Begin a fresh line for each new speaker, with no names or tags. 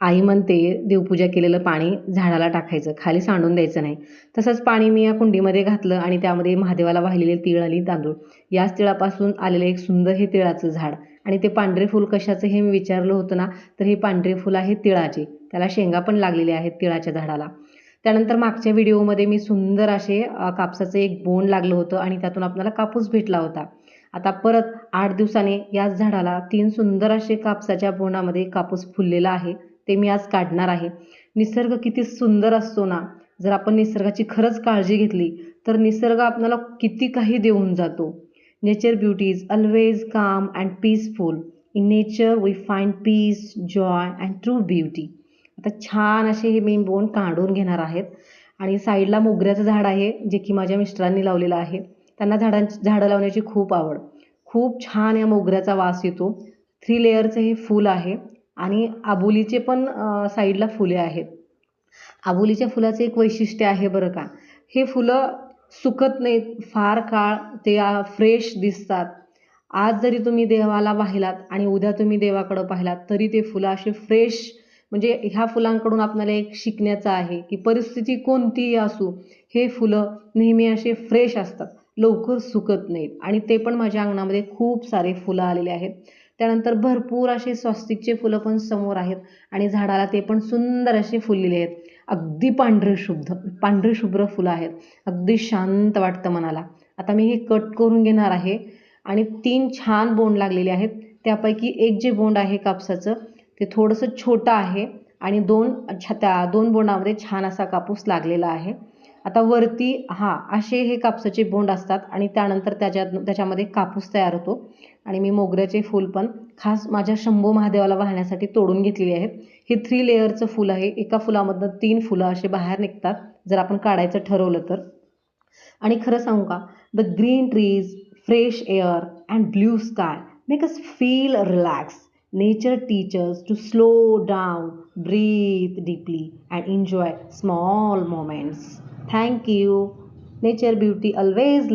आई म्हणते देवपूजा केलेलं पाणी झाडाला टाकायचं, खाली सांडून द्यायचं नाही. तसंच पाणी मी या कुंडीमध्ये घातलं आणि त्यामध्ये महादेवाला वाहिलेले तीळ आणि तांदूळ. याच तिळापासून आलेलं एक सुंदर हे तिळाचं झाड. आणि ते पांढरे फूल कशाचं हे मी विचारलं होतं ना, तर हे पांढरे फूल आहे तिळाचे. त्याला शेंगा पण लागलेल्या आहेत तिळाच्या झाडाला. त्यानंतर मागच्या व्हिडिओमध्ये मी सुंदर असे कापसाचं एक बोंड लागलं होतं आणि त्यातून आपल्याला कापूस भेटला होता. आता परत 8 दिवसाने याच झाडाला 3 सुंदर असे कापसाच्या बोंडामध्ये कापूस फुललेला आहे. ते मी आज काढणार आहे. निसर्ग किती सुंदर असतो ना, जर आपण निसर्गाची खरंच काळजी घेतली तर निसर्ग आपल्याला किती काही देऊन जातो. Nature beauty is always calm and peaceful. In nature we find peace, joy and true beauty. आता छान असे हे मी बोंड काढून घेणार आहेत. आणि साईडला मोगऱ्याचं झाड आहे, जे की माझ्या मिस्टरांनी लावलेलं आहे. त्यांना झाडं लावण्याची खूप आवड. खूप छान या मोगऱ्याचा वास येतो. 3 लेयरचं हे फूल आहे. आणि आबोलीचे पण साईडला फुले आहेत. आबोलीच्या फुलाचं एक वैशिष्ट्य आहे बरं का, हे फुलं सुकत नाहीत, फार काळ ते फ्रेश दिसतात. आज जरी तुम्ही देवाला वाहिलात आणि उद्या तुम्ही देवाकडं पाहिलात तरी ते फुलं असे फ्रेश. म्हणजे ह्या फुलांकडून आपल्याला एक शिकण्याचं आहे की परिस्थिती कोणतीही असू, हे फुलं नेहमी असे फ्रेश असतात, लवकर सुकत नाहीत. आणि ते पण माझ्या अंगणामध्ये खूप सारे फुलं आलेले आहेत. त्यानंतर भरपूर असे स्वस्तिकचे फुलं पण समोर आहेत आणि झाडाला ते पण सुंदर असे फुललेले आहेत. अगदी पांढरे शुभ्र फुलं आहेत. अगदी शांत वाटतं मनाला. आता मी हे कट करून घेणार आहे आणि 3 छान बोंड लागलेले आहेत. त्यापैकी एक जे बोंड आहे कापसाचं ते थोडंसं छोटं आहे आणि त्या 2 बोंडामध्ये छान असा कापूस लागलेला आहे. आता वरती असे हे कापसाचे बोंड असतात आणि त्यानंतर त्याच्यामध्ये कापूस तयार होतो. आणि मी मोगऱ्याचे फूल पण खास माझ्या शंभू महादेवाला वाहण्यासाठी तोडून घेतलेली आहेत. हे 3 लेयरचं फूल आहे. एका फुलामधनं 3 फुलं असे बाहेर निघतात जर आपण काढायचं ठरवलं तर. आणि खरं सांगू का, the green trees, fresh air and blue sky make us feel relax. Nature teaches to slow down, breathe deeply and enjoy small moments. Thank you. Nature beauty always